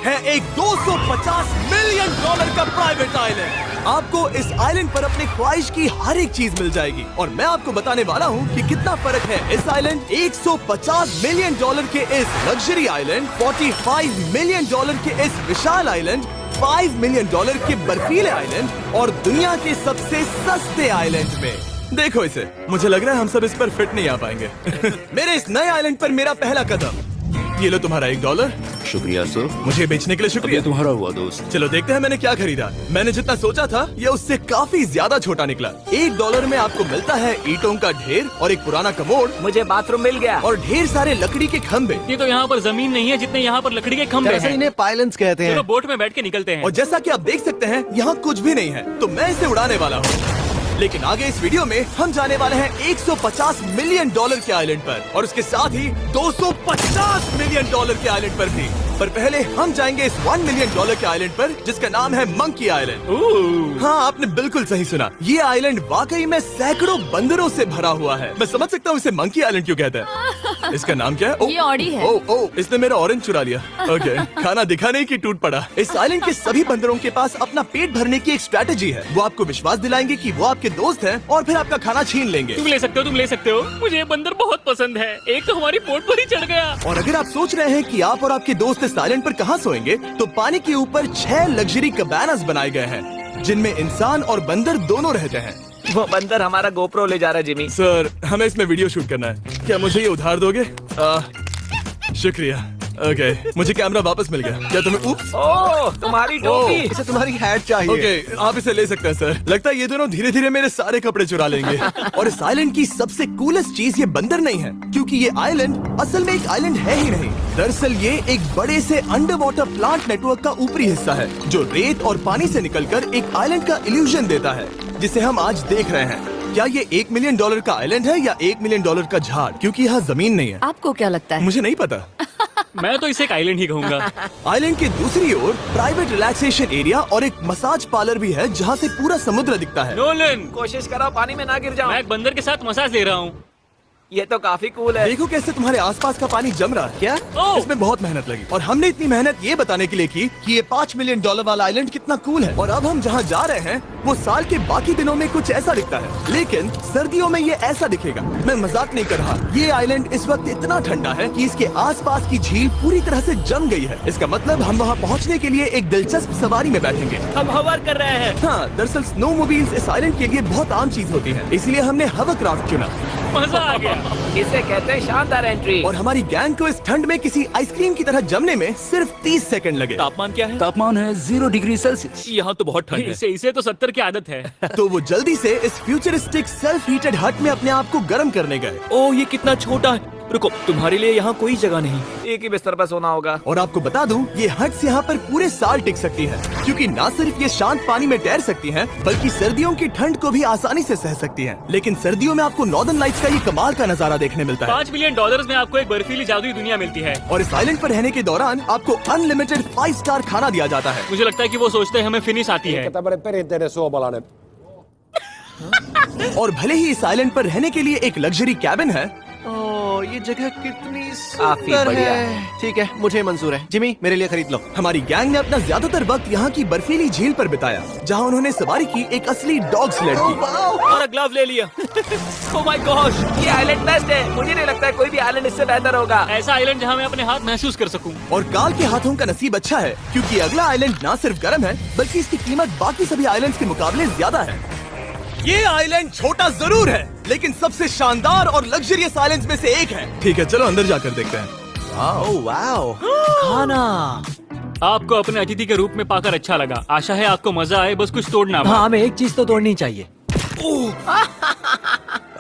है एक 250 million dollar का प्राइवेट आइलैंड। आपको इस आइलैंड पर अपनी ख्वाहिश की हर एक चीज मिल जाएगी और मैं आपको बताने वाला हूँ कि कितना फर्क है इस आइलैंड 150 मिलियन डॉलर के इस लग्जरी आइलैंड, 45 मिलियन डॉलर के इस विशाल आइलैंड, 5 मिलियन डॉलर के बर्फीले आइलैंड और दुनिया के सबसे सस्ते आइलैंड में। देखो इसे, मुझे लग रहा है हम सब इस पर फिट नहीं आ पाएंगे। मेरे इस नए आइलैंड पर मेरा पहला कदम। ये लो तुम्हारा $1। शुक्रिया सर। मुझे बेचने के लिए शुक्रिया। तुम्हारा हुआ दोस्त। चलो देखते हैं मैंने क्या खरीदा। मैंने जितना सोचा था ये उससे काफी ज्यादा छोटा निकला। $1 में आपको मिलता है ईंटों का ढेर और एक पुराना कमोड। मुझे बाथरूम मिल गया और ढेर सारे लकड़ी के खंभे। ये तो यहाँ पर जमीन नहीं है जितने यहाँ पर लकड़ी के खंभे हैं। इन्हें पाइलन्स कहते हैं। चलो बोट में बैठ के निकलते हैं। और जैसा कि आप देख सकते हैं यहाँ कुछ भी नहीं है, तो मैं इसे उड़ाने वाला हूँ। लेकिन आगे इस वीडियो में हम जाने वाले हैं 150 मिलियन डॉलर के आइलैंड पर और उसके साथ ही 250 मिलियन डॉलर के आइलैंड पर भी। पर पहले हम जाएंगे इस 1 मिलियन डॉलर के आइलैंड पर जिसका नाम है मंकी आइलैंड। हाँ, आपने बिल्कुल सही सुना। ये आइलैंड वाकई में सैकड़ों बंदरों से भरा हुआ है। मैं समझ सकता हूँ इसे मंकी आइलैंड क्यों कहते हैं। इसका नाम क्या है? ये ऑडी है। ओ, इसने मेरा ऑरेंज चुरा लिया। ओके, खाना दिखाने की टूट पड़ा। इस आइलैंड के सभी बंदरों के पास अपना पेट भरने की एक स्ट्रैटेजी है। वो आपको विश्वास दिलाएंगे कि वो आपके दोस्त हैं और फिर आपका खाना छीन लेंगे। तुम ले सकते हो। मुझे ये बंदर बहुत पसंद है। एक तो हमारी बोट पर ही चढ़ गया। और अगर आप सोच रहे हैं कि आप और आपके दोस्त इस आइलैंड पर कहाँ सोएंगे, तो पानी के ऊपर 6 लग्जरी कबानास बनाए गए हैं जिनमें इंसान और बंदर दोनों रहते हैं। वो बंदर हमारा गोप्रो ले जा रहा है जिमी। सर, हमें इसमें वीडियो शूट करना है। क्या मुझे ये उधार दोगे? शुक्रिया। ओके, मुझे कैमरा वापस मिल गया। क्या तुम्हें ओह, तुम्हारी टोपी। इसे तुम्हारी हैट चाहिए। ओके, आप इसे ले सकते हैं सर। लगता है ये दोनों धीरे धीरे मेरे सारे कपड़े चुरा लेंगे। और इस आइलैंड की सबसे कूलेस्ट चीज ये बंदर नहीं है, क्योंकि ये आइलैंड असल में एक आइलैंड है ही नहीं। दरअसल ये एक बड़े से अंडर वाटर प्लांट नेटवर्क का ऊपरी हिस्सा है जो रेत और पानी से निकलकर एक आइलैंड का इल्यूजन देता है जिसे हम आज देख रहे हैं। क्या ये $1 मिलियन का आइलैंड है या $1 मिलियन का झाड़, क्योंकि यहाँ जमीन नहीं है। आपको क्या लगता है? मुझे नहीं पता। मैं तो इसे एक आइलैंड ही कहूँगा। आइलैंड के दूसरी ओर प्राइवेट रिलैक्सेशन एरिया और एक मसाज पार्लर भी है जहाँ से पूरा समुद्र दिखता है। नोलन, कोशिश करो पानी में ना गिर जाओ। मैं एक बंदर के साथ मसाज ले रहा हूँ। ये तो काफी कूल है। देखो कैसे तुम्हारे आसपास का पानी जम रहा है। क्या? ओह! इसमें बहुत मेहनत लगी और हमने इतनी मेहनत ये बताने के लिए की कि ये $5 मिलियन वाला आइलैंड कितना कूल है। और अब हम जहाँ जा रहे हैं वो साल के बाकी दिनों में कुछ ऐसा दिखता है, लेकिन सर्दियों में ये ऐसा दिखेगा। मैं मजाक नहीं कर रहा। ये आइलैंड इस वक्त इतना ठंडा है कि इसके आसपास की झील पूरी तरह से जम गई है। इसका मतलब हम वहाँ पहुँचने के लिए एक दिलचस्प सवारी में बैठेंगे। हम हवर कर रहे हैं। हाँ, दरअसल स्नोमोबाइल्स इस आइलैंड के लिए बहुत आम चीज होती है, इसलिए हमने हवरक्राफ्ट चुना। मजा आ गया। इसे कहते हैं शानदार एंट्री। और हमारी गैंग को इस ठंड में किसी आइसक्रीम की तरह जमने में सिर्फ 30 सेकंड लगे। तापमान क्या है? तापमान है 0 डिग्री सेल्सियस। यहाँ तो बहुत ठंड है। इसे तो 70 की आदत है। तो वो जल्दी से इस फ्यूचरिस्टिक सेल्फ हीटेड हट में अपने आप को गर्म करने गए। ओह, ये कितना छोटा है। रुको, तुम्हारे लिए यहाँ कोई जगह नहीं। एक ही बिस्तर पर सोना होगा। और आपको बता दूं, ये हट्स यहाँ पर पूरे साल टिक सकती हैं, क्योंकि न सिर्फ ये शांत पानी में तैर सकती हैं, बल्कि सर्दियों की ठंड को भी आसानी से सह सकती हैं। लेकिन सर्दियों में आपको नॉर्दर्न लाइट्स का ये कमाल का नजारा देखने मिलता है। $5 मिलियन में आपको एक बर्फीली जादुई दुनिया मिलती है। और इस आइलैंड पर रहने के दौरान आपको अनलिमिटेड 5 स्टार खाना दिया जाता है। मुझे लगता है कि वो सोचते हैं हमें फिनिश आती है। और भले ही इस आइलैंड पर रहने के लिए एक लग्जरी कैबिन है, ओह, ये जगह कितनी काफी सुंदर बढ़िया है। ठीक है, मुझे मंजूर है। जिमी, मेरे लिए खरीद लो। हमारी गैंग ने अपना ज्यादातर वक्त यहाँ की बर्फीली झील पर बिताया, जहाँ उन्होंने सवारी की एक असली डॉग स्लेड की। और ग्लव ले लिया। ओह माय गॉश, ये आइलैंड बेस्ट है। मुझे नहीं लगता है कोई भी आइलैंड इससे बेहतर होगा। ऐसा आइलैंड जहाँ मैं अपने हाथ महसूस कर सकूँ। और काल के हाथों का नसीब अच्छा है, क्योंकि अगला आइलैंड न सिर्फ गर्म है, बल्कि इसकी कीमत बाकी सभी आइलैंड्स के मुकाबले ज्यादा है। ये आइलैंड छोटा जरूर है, लेकिन सबसे शानदार और लग्जरियस आइलैंड्स में से एक है। ठीक है, चलो अंदर जाकर देखते हैं। ओह वाओ, खाना। आपको अपने अतिथि के रूप में पाकर अच्छा लगा। आशा है आपको मजा आए, बस कुछ तोड़ना। हाँ, हमें एक चीज तो तोड़नी चाहिए।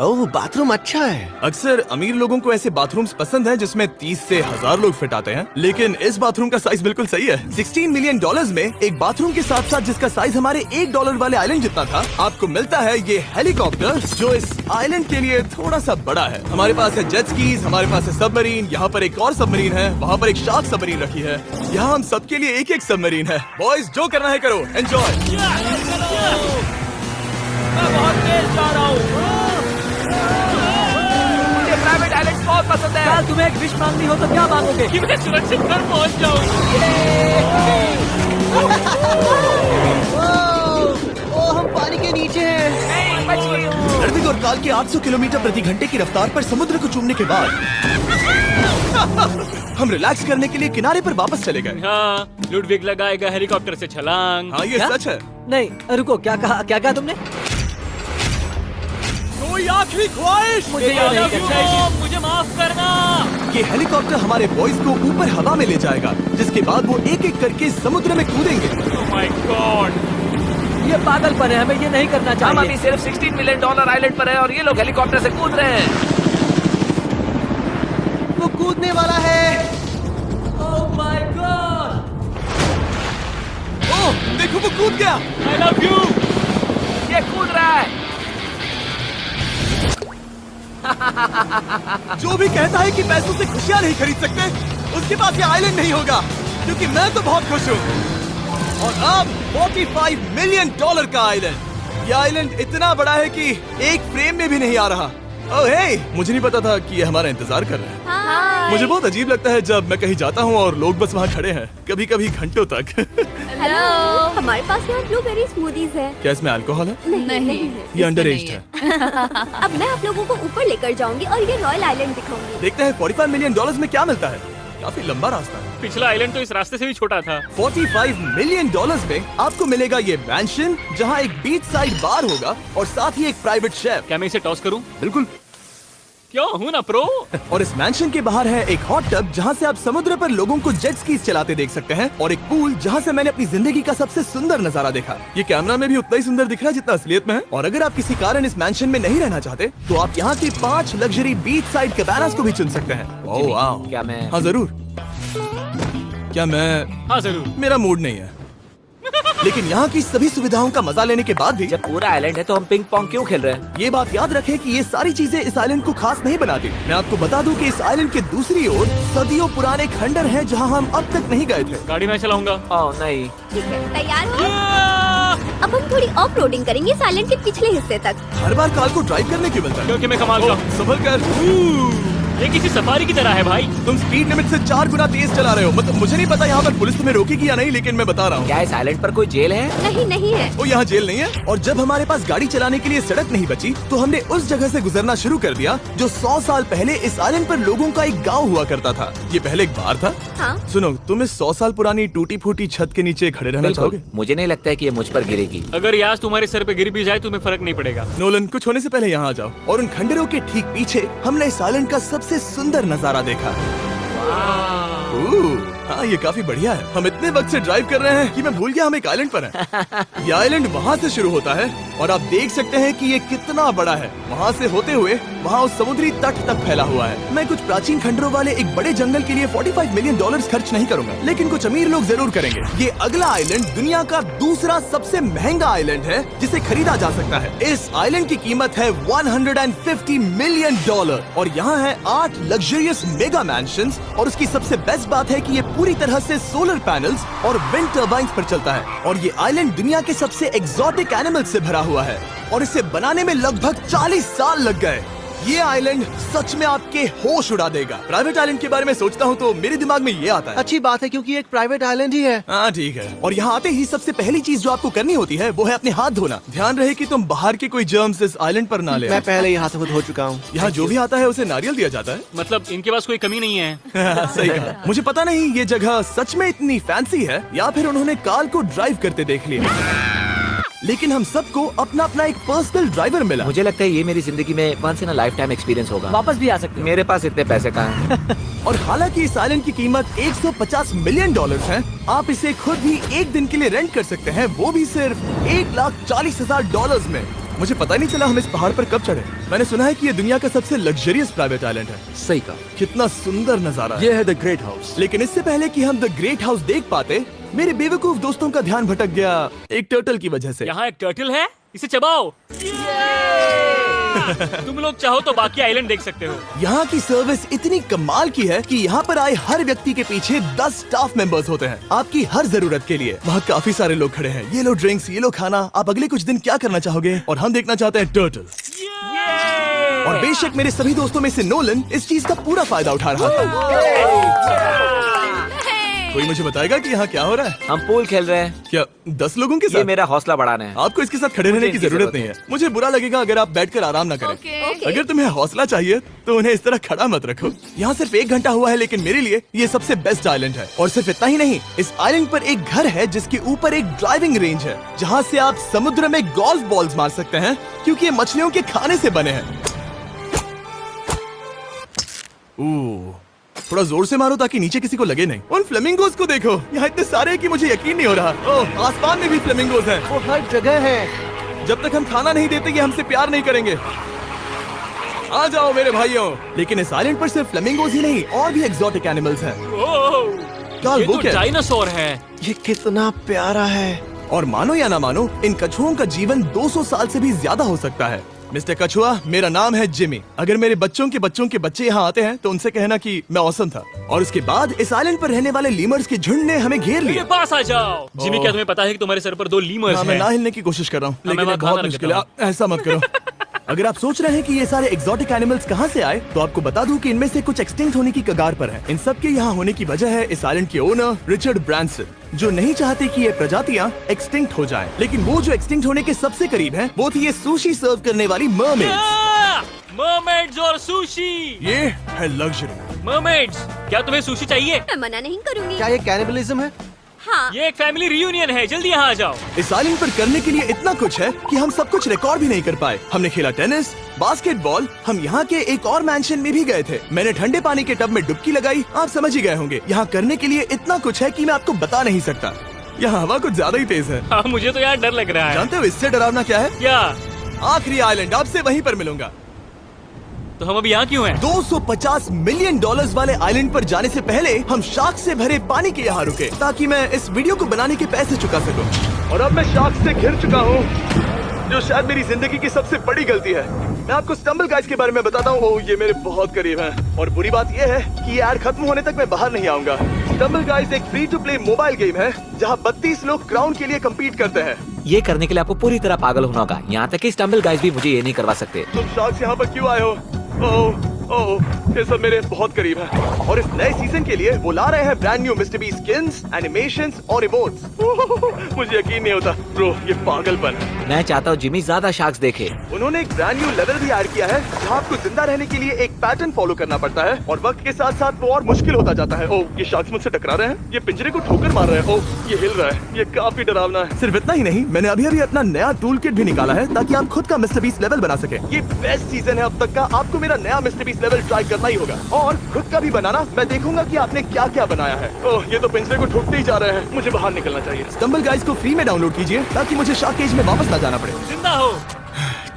ओह, बाथरूम अच्छा है। अक्सर अमीर लोगों को ऐसे बाथरूम्स पसंद हैं जिसमें 30 से 1000 लोग फिट आते हैं, लेकिन इस बाथरूम का साइज बिल्कुल सही है। $16 मिलियन में एक बाथरूम के साथ साथ जिसका साइज हमारे $1 वाले आइलैंड जितना था, आपको मिलता है ये हेलीकॉप्टर, जो इस आइलैंड के लिए थोड़ा सा बड़ा है। हमारे पास है जेट स्कीज, हमारे पास है सबमरीन, यहाँ पर एक और सबमरीन है, वहाँ पर एक शार्क सबमरीन रखी है। यहाँ हम सबके लिए एक एक सबमरीन है। बॉयज, जो करना है करो, एंजॉय। मैं बहुत तेज जा रहा हूँ। मुझे प्राइवेट आइलैंड्स बहुत पसंद है। तुम्हें एक विश मांगनी हो तो क्या मांगोगे? कि मैं सुरक्षित घर पहुँच जाऊँ। काल के 800 किलोमीटर प्रति घंटे की रफ्तार पर समुद्र को चूमने के बाद हम रिलैक्स करने के लिए किनारे पर वापस चले गए। हाँ, लुडविग लगाएगा हेलीकॉप्टर से छलांग। हाँ, ये क्या? सच है। नहीं रुको, क्या कहा तुमने? कोई आखिरी ख्वाहिश? मुझे ये नहीं करना चाहिए। मुझे माफ करना। ये हेलीकॉप्टर हमारे बॉयज को ऊपर हवा में ले जाएगा, जिसके बाद वो एक एक करके समुद्र में कूदेंगे। Oh my God! ये पागलपन है, हमें ये नहीं करना हम अभी चाहिए। सिर्फ $16 मिलियन आइलैंड पर है और ये लोग हेलीकॉप्टर से कूद रहे हैं। वो कूदने वाला है। Oh my God! ओह, देखो वो कूद गया। I love you. ये कूद रहा है। जो भी कहता है कि पैसों से खुशियां नहीं खरीद सकते, उसके पास ये आइलैंड नहीं होगा, क्योंकि मैं तो बहुत खुश हूँ। और अब $45 मिलियन का आइलैंड। ये आइलैंड इतना बड़ा है कि एक फ्रेम में भी नहीं आ रहा। ओह हे, मुझे नहीं पता था कि ये हमारा इंतजार कर रहे हैं। मुझे बहुत अजीब लगता है जब मैं कहीं जाता हूँ और लोग बस वहाँ खड़े हैं, कभी कभी घंटों तक। हेलो, हमारे पास यहाँ ब्लूबेरी स्मूदीज है। क्या इसमें अल्कोहल है? नहीं ये अंडर एज है। अब मैं आप लोगों को ऊपर लेकर जाऊंगी और ये रॉयल आइलैंड दिखाऊंगी। देखते हैं $45 मिलियन में क्या मिलता है। काफी लंबा रास्ता है। पिछला आइलैंड तो इस रास्ते से भी छोटा था। $45 मिलियन में आपको मिलेगा ये मैंशन, जहाँ एक बीच साइड बार होगा और साथ ही एक प्राइवेट शेफ। क्या मैं इसे टॉस करूं? बिल्कुल। क्यों, हूं ना प्रो। और इस मैंशन के बाहर है एक हॉट टब, जहाँ से आप समुद्र पर लोगों को जेट स्कीज चलाते देख सकते हैं, और एक पूल जहाँ से मैंने अपनी जिंदगी का सबसे सुंदर नजारा देखा। ये कैमरा में भी उतना ही सुंदर दिख रहा है जितना असलियत में है। और अगर आप किसी कारण इस मैंशन में नहीं रहना चाहते, तो आप यहाँ की 5 लग्जरी बीच साइड कैबानास को भी चुन सकते हैं। ओह वाह। क्या मैं? हाँ जरूर। क्या मैं? हाँ जरूर। मेरा मूड नहीं है। लेकिन यहाँ की सभी सुविधाओं का मजा लेने के बाद भी जब पूरा आइलैंड है तो हम पिंग पोंग क्यों खेल रहे हैं? ये बात याद रखें कि ये सारी चीजें इस आइलैंड को खास नहीं बनाती। मैं आपको बता दूं कि इस आइलैंड के दूसरी ओर सदियों पुराने खंडर हैं, जहां हम अब तक नहीं गए थे। गाड़ी मैं चलाऊंगा। ओह नहीं। ठीक है, तैयार हो? अब हम थोड़ी ऑफ रोडिंग करेंगे इस आइलैंड के पिछले हिस्से तक। हर बार कार को ड्राइव करने क्यों मिलता है? क्योंकि मैं कमाल का। संभल कर। ये किसी सफारी की तरह है भाई। तुम स्पीड लिमिट से 4 गुना तेज चला रहे हो। मतलब मुझे नहीं पता यहाँ पर पुलिस तुम्हें रोकेगी या नहीं, लेकिन मैं बता रहा हूँ। क्या इस आइलैंड पर कोई जेल है? नहीं है। वो यहाँ जेल नहीं है। और जब हमारे पास गाड़ी चलाने के लिए सड़क नहीं बची, तो हमने उस जगह से गुजरना शुरू कर दिया जो 100 साल पहले इस आइलैंड पर लोगों का एक गाँव हुआ करता था। ये पहले एक बार था। हाँ। सुनो, तुम इस 100 साल पुरानी टूटी फूटी छत के नीचे खड़े रहना चाहोगे? मुझे नहीं लगता है कि ये मुझ पर गिरेगी। अगर ये आज तुम्हारे सर पे गिर भी जाए तुम्हें फर्क नहीं पड़ेगा। नोलन, कुछ होने से पहले यहाँ आ जाओ। और उन खंडरों के ठीक पीछे हमने इस आइलैंड का सबसे सुंदर नजारा देखा। हाँ, ये काफी बढ़िया है। हम इतने वक्त से ड्राइव कर रहे हैं कि मैं भूल गया हम एक आइलैंड पर हैं। ये आइलैंड वहाँ से शुरू होता है और आप देख सकते हैं कि ये कितना बड़ा है। वहाँ से होते हुए वहाँ उस समुद्री तट तक फैला हुआ है। मैं कुछ प्राचीन खंडरों वाले एक बड़े जंगल के लिए $45 मिलियन खर्च नहीं करूंगा, लेकिन कुछ अमीर लोग जरूर करेंगे। ये अगला आइलैंड दुनिया का दूसरा सबसे महंगा आइलैंड है जिसे खरीदा जा सकता है। इस आइलैंड की कीमत है $150 मिलियन और यहाँ है 8 लग्जरियस मेगा मैंशंस। और उसकी सबसे बेस्ट बात है कि ये पूरी तरह से सोलर पैनल्स और विंड टर्बाइन्स पर चलता है। और ये आइलैंड दुनिया के सबसे एक्सोटिक एनिमल्स से भरा हुआ है और इसे बनाने में लगभग 40 साल लग गए। ये आइलैंड सच में आपके होश उड़ा देगा। प्राइवेट आइलैंड के बारे में सोचता हूँ तो मेरे दिमाग में ये आता है। अच्छी बात है, क्योंकि एक प्राइवेट आइलैंड ही है। हाँ ठीक है। और यहाँ आते ही सबसे पहली चीज जो आपको करनी होती है वो है अपने हाथ धोना। ध्यान रहे कि तुम बाहर के कोई जर्म्स इस आइलैंड पर ना ले। मैं पहले ही हाथ धो चुका हूँ। यहाँ जो भी आता है उसे नारियल दिया जाता है। मतलब इनके पास कोई कमी नहीं है। सही कहा। मुझे पता नहीं ये जगह सच में इतनी फैंसी है या फिर उन्होंने कार को ड्राइव करते देख लिया, लेकिन हम सबको अपना अपना एक पर्सनल ड्राइवर मिला। मुझे लगता है ये मेरी जिंदगी में once in a lifetime experience होगा। वापस भी आ सकते हैं। मेरे पास इतने पैसे कहाँ हैं? और हालांकि इस आइलैंड की कीमत $150 मिलियन है, आप इसे खुद भी एक दिन के लिए रेंट कर सकते हैं, वो भी सिर्फ $1,40,000 में। मुझे पता नहीं चला हम इस पहाड़ पर कब चढ़े। मैंने सुना है कि ये दुनिया का सबसे लग्जरियस प्राइवेट आइलैंड है। सही कहा। कितना सुंदर नजारा है। ये है द ग्रेट हाउस। लेकिन इससे पहले कि हम द ग्रेट हाउस देख पाते, मेरे बेवकूफ दोस्तों का ध्यान भटक गया एक टर्टल की वजह से। यहाँ एक टर्टल है, इसे चबाओ। तुम लोग चाहो तो बाकी आइलैंड देख सकते हो। यहाँ की सर्विस इतनी कमाल की है कि यहाँ पर आए हर व्यक्ति के पीछे 10 स्टाफ मेंबर्स होते हैं आपकी हर जरूरत के लिए। वहाँ काफी सारे लोग खड़े हैं। ये लो ड्रिंक्स, ये लो खाना। आप अगले कुछ दिन क्या करना चाहोगे? और हम देखना चाहते हैं टर्टल। और बेशक मेरे सभी दोस्तों में से नोलन इस चीज का पूरा फायदा उठा रहा था। कोई मुझे बताएगा कि यहाँ क्या हो रहा है? हम पूल खेल रहे हैं। क्या 10 लोगों के ये साथ? मेरा हौसला बढ़ाना है। आपको इसके साथ खड़े रहने की इनकी जरूरत नहीं है। मुझे बुरा लगेगा अगर आप बैठकर आराम ना करें। Okay. अगर तुम्हें हौसला चाहिए तो उन्हें इस तरह खड़ा मत रखो। यहाँ सिर्फ 1 घंटा हुआ है, लेकिन मेरे लिए ये सबसे बेस्ट आइलैंड है। और सिर्फ इतना ही नहीं, इस आइलैंड पर एक घर है जिसके ऊपर एक ड्राइविंग रेंज है, जहाँ से आप समुद्र में गोल्फ बॉल्स मार सकते हैं, क्योंकि ये मछलियों के खाने से बने हैं। थोड़ा जोर से मारो ताकि नीचे किसी को लगे नहीं। उन फ्लेमिंगोज को देखो, यहाँ इतने सारे हैं कि मुझे यकीन नहीं हो रहा। ओह, आसमान में भी फ्लेमिंगोज हैं। वो हर जगह है। जब तक हम खाना नहीं देते ये हमसे प्यार नहीं करेंगे। आ जाओ मेरे भाइयों। लेकिन इस आइलैंड पर सिर्फ फ्लेमिंगोज ही नहीं, और भी एक्सोटिक एनिमल्स हैं। काल, ये वो तो क्या है? डायनासोर है। ये कितना प्यारा है। और मानो या ना मानो, इन कछुओं का जीवन 200 साल से भी ज्यादा हो सकता है। मिस्टर कछुआ, मेरा नाम है जिमी। अगर मेरे बच्चों के बच्चे यहाँ आते हैं तो उनसे कहना कि मैं औसम था। और उसके बाद इस आइलैंड पर रहने वाले लीमर्स के झुंड ने हमें घेर मेरे लिया। पास आ जाओ। जिमी, क्या तुम्हें पता है कि तुम्हारे सर पर 2 लीमर्स हाँ, मैं हैं? ना हिलने की कोशिश कर रहा हूँ, मैं लेकिन वहाँ ये बहुत खाना मुश्किल है। रखता ऐसा मत करो। अगर आप सोच रहे हैं कि ये सारे एक्सोटिक एनिमल्स कहाँ से आए, तो आपको बता दूं कि इनमें से कुछ एक्सटिंक्ट होने की कगार पर हैं। इन सब के यहाँ होने की वजह है इस आइलैंड के ओनर रिचर्ड ब्रांसन, जो नहीं चाहते कि ये प्रजातियाँ एक्सटिंक्ट हो जाएं। लेकिन वो जो एक्सटिंक्ट होने के सबसे करीब हैं, वो थी ये सुशी सर्व करने वाली मरमेड्स। मरमेड्स और सुशी। ये है लग्जरी। मरमेड्स, क्या तुम्हें सुशी चाहिए? मैं मना नहीं करूंगी। क्या ये कैनिबलिज्म है? हाँ। ये एक फैमिली रियूनियन है, जल्दी यहाँ आ जाओ। इस आइलैंड पर करने के लिए इतना कुछ है कि हम सब कुछ रिकॉर्ड भी नहीं कर पाए। हमने खेला टेनिस, बास्केटबॉल, हम यहाँ के एक और मैंशन में भी गए थे। मैंने ठंडे पानी के टब में डुबकी लगाई। आप समझ ही गए होंगे, यहाँ करने के लिए इतना कुछ है कि मैं आपको बता नहीं सकता। यहाँ हवा कुछ ज्यादा ही तेज है। हाँ, मुझे तो यार डर लग रहा है। जानते हो इससे डरावना क्या है? क्या? आखिरी आइलैंड, आपसे वहीं पर मिलूंगा। तो हम अभी यहाँ क्यों हैं? $250 मिलियन वाले आइलैंड पर जाने से पहले हम शार्क से भरे पानी के यहाँ रुके, ताकि मैं इस वीडियो को बनाने के पैसे चुका सकूं। और अब मैं शार्क से घिर चुका हूँ, जो शायद मेरी जिंदगी की सबसे बड़ी गलती है। मैं आपको स्टम्बल गाइज के बारे में बताता हूँ। ओह, ये मेरे बहुत करीब हैं। और बुरी बात ये है कि ये ऐड खत्म होने तक मैं बाहर नहीं आऊंगा। स्टम्बल गाइज एक free to play mobile game है, जहाँ 32 लोग क्राउन के लिए कम्पीट करते हैं। ये करने के लिए आपको पूरी तरह पागल होना होगा। यहाँ तक कि स्टम्बल गाइज भी मुझे ये नहीं करवा सकते। तुम शार्क्स यहाँ पर क्यों आए हो? ओह, ये सब मेरे बहुत करीब है। और इस नए सीजन के लिए वो ला रहे हैं brand new mister beast skins, animations और इमोट्स। मुझे यकीन नहीं होता ब्रो, ये पागलपन है। मैं चाहता हूँ जिमी ज्यादा शार्क्स देखे। उन्होंने एक ब्रांड न्यू लेवल भी ऐड किया है, जहाँ आपको जिंदा रहने के लिए एक पैटर्न फॉलो करना पड़ता है, और वक्त के साथ साथ वो और मुश्किल होता जाता है। ओह, ये शार्क्स मुझसे टकरा रहे हैं। ये पिंजरे को ठोकर मार रहे हैं। ओह, ये हिल रहा है। ये काफी डरावना है। सिर्फ इतना ही नहीं, मैंने अभी अपना नया टूल किट भी निकाला है, ताकि आप खुद का मिस्टर बीस्ट लेवल बना सके। ये बेस्ट सीजन है अब तक का। आपको मेरा नया मिस्टर बीस्ट लेवल ट्राई करना ही होगा, और खुद का भी बनाना। मैं देखूंगा कि आपने क्या क्या बनाया है। ओह, ये तो पिंजरे को ठोकते ही जा रहे हैं। मुझे बाहर निकलना चाहिए। स्टम्बल गाइज को फ्री में डाउनलोड कीजिए, ताकि मुझे शार्क केज में वापस ना जाना पड़े। जिंदा हो।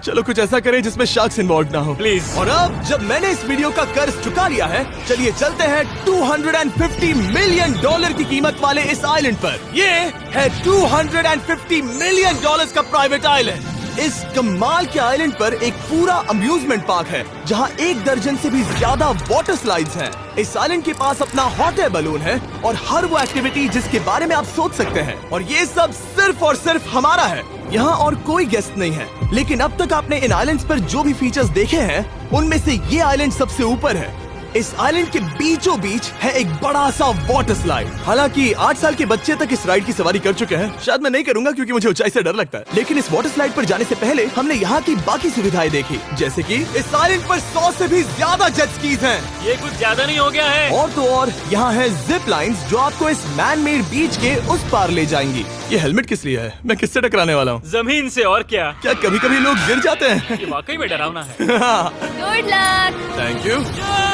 चलो कुछ ऐसा करें जिसमें शार्क्स इन्वॉल्व ना हो, प्लीज। और अब जब मैंने इस वीडियो का कर्ज चुका लिया है, चलिए चलते हैं $250 मिलियन की कीमत वाले इस आइलैंड पर। ये है $250 मिलियन का प्राइवेट आइलैंड। इस कमाल के आइलैंड पर एक पूरा अम्यूजमेंट पार्क है, जहां 1 दर्जन से भी ज्यादा वाटर स्लाइड्स हैं। इस आइलैंड के पास अपना हॉट एयर बलून है, और हर वो एक्टिविटी जिसके बारे में आप सोच सकते हैं। और ये सब सिर्फ और सिर्फ हमारा है। यहाँ और कोई गेस्ट नहीं है। लेकिन अब तक आपने इन आइलैंड्स पर जो भी फीचर्स देखे हैं, उनमें से ये आइलैंड सबसे ऊपर है। इस आइलैंड के बीचों बीच है एक बड़ा सा वाटर स्लाइड। हालांकि 8 साल के बच्चे तक इस राइड की सवारी कर चुके हैं। शायद मैं नहीं करूंगा क्योंकि मुझे ऊंचाई से डर लगता है। लेकिन इस वाटर स्लाइड पर जाने से पहले हमने यहाँ की बाकी सुविधाएं देखी, जैसे कि इस आइलैंड पर 100 से भी ज्यादा जेट स्कीज हैं। ये कुछ ज्यादा नहीं हो गया है? और तो और यहाँ है जिप लाइन्स, जो आपको इस मैन मेड बीच के उस पार ले जाएंगी। ये हेलमेट किस लिए है? मैं किससे टकराने वाला हूँ? जमीन से, और क्या? क्या कभी कभी लोग गिर जाते हैं? ये वाकई में डरावना है। Good luck. Thank you.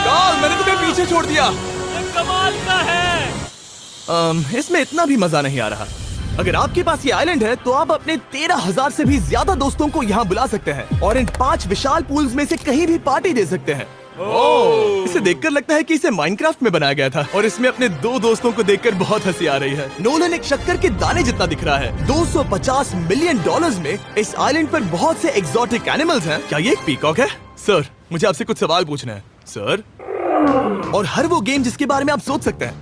Carl, मैंने तुम्हें पीछे छोड़ दिया। ये कमाल का है। इसमें इतना भी मजा नहीं आ रहा। अगर आपके पास ये आइलैंड है, तो आप अपने 13,000 से भी ज्यादा दोस्तों को यहाँ बुला सकते हैं, और इन 5 विशाल पूल्स में से कहीं भी पार्टी दे सकते हैं। इसे देखकर लगता है कि इसे माइनक्राफ्ट में बनाया गया था, और इसमें अपने 2 दोस्तों को देखकर बहुत हंसी आ रही है। नोलन एक शक्कर के दाने जितना दिख रहा है। $250 मिलियन में इस आइलैंड पर बहुत से एक्सोटिक एनिमल्स हैं। क्या ये एक पीकॉक है? सर, मुझे आपसे कुछ सवाल पूछना है सर। और हर वो गेम जिसके बारे में आप सोच सकते हैं।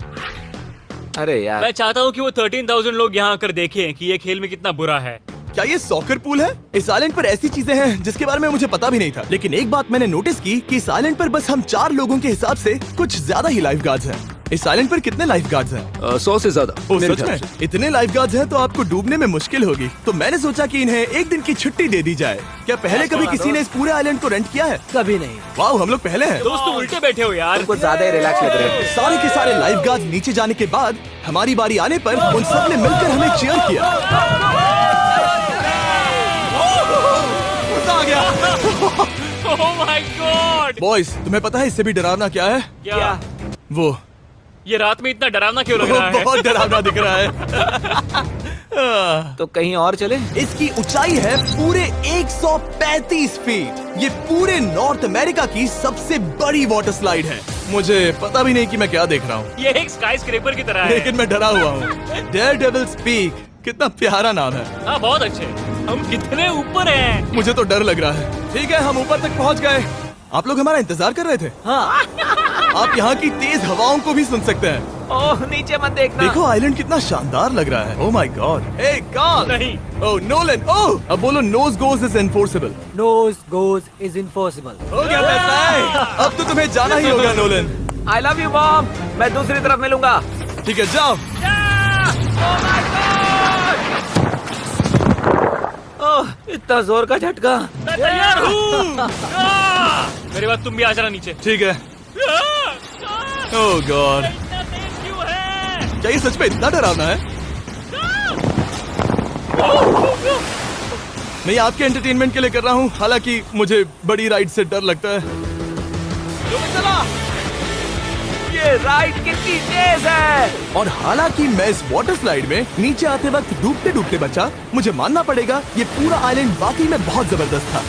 अरे यार, मैं चाहता हूँ कि वो 13,000 लोग यहाँ आकर देखें कि ये खेल में कितना बुरा है। क्या ये सॉकर पूल है? इस आइलैंड पर ऐसी चीजें हैं जिसके बारे में मुझे पता भी नहीं था। लेकिन एक बात मैंने नोटिस की कि इस आइलैंड पर बस हम 4 लोगों के हिसाब से कुछ ज्यादा ही लाइफ गार्ड्स हैं। इस आइलैंड पर कितने लाइफ गार्ड्स हैं? 100 से ज्यादा ओ मेरे सच ख्याल में से। इतने लाइफ गार्ड्स हैं तो आपको डूबने में मुश्किल होगी। तो मैंने सोचा कि इन्हें एक दिन की छुट्टी दे दी जाए। क्या पहले कभी किसी ने इस पूरे आइलैंड को रेंट किया है? कभी नहीं। वाह, हम लोग पहले हैं। दोस्त तुम उल्टे बैठे हो यार। कुछ ज्यादा ही रिलैक्स लग रहे हैं। सारे के सारे लाइफ गार्ड नीचे जाने के बाद हमारी बारी आने पर उन सब ने मिलकर हमें चीयर किया। मजा आ गया। ओह माय गॉड। बॉयज, तुम्हें पता है इससे भी डरावना क्या है? क्या? वो ये रात में इतना डरावना क्यों लग रहा है? बहुत डरावना दिख रहा है। तो कहीं और चले? इसकी ऊंचाई है पूरे 135 फीट। ये पूरे नॉर्थ अमेरिका की सबसे बड़ी वाटर स्लाइड है। मुझे पता भी नहीं कि मैं क्या देख रहा हूँ, ये एक स्काई स्क्रेपर की तरह है। लेकिन मैं डरा हुआ हूँ। डेयरडेविल्स पीक, कितना प्यारा नाम है। हाँ बहुत अच्छे। हम कितने ऊपर हैं। मुझे तो डर लग रहा है। ठीक है, हम ऊपर तक पहुँच गए। आप लोग हमारा इंतजार कर रहे थे। हाँ। आप यहाँ की तेज हवाओं को भी सुन सकते हैं। ओह नीचे मत देखना। देखो आइलैंड कितना शानदार लग रहा है। Oh my God. Hey Carl. नहीं। Oh Nolan. ओह, अब बोलो nose goes is enforceable. Nose goes is impossible. हो गया फैसला है। अब तो तुम्हें जाना ही होगा Nolan. I love you mom. मैं दूसरी तरफ मिलूंगा। ठीक है, जाओ। ओह इतना जोर का झटका। मैं तैयार हूँ। मेरे बाद तुम भी आ जाना नीचे। ठीक है। ओह गॉड, इतना तेज क्यों है? क्या ये सच में इतना डरावना है? मैं ये आपके एंटरटेनमेंट के लिए कर रहा हूँ, हालांकि मुझे बड़ी राइड से डर लगता है। ये राइड कितनी तेज है। और हालांकि मैं इस वाटर स्लाइड में नीचे आते वक्त डूबते डूबते बचा, मुझे मानना पड़ेगा ये पूरा आइलैंड वाकई में बहुत जबरदस्त था।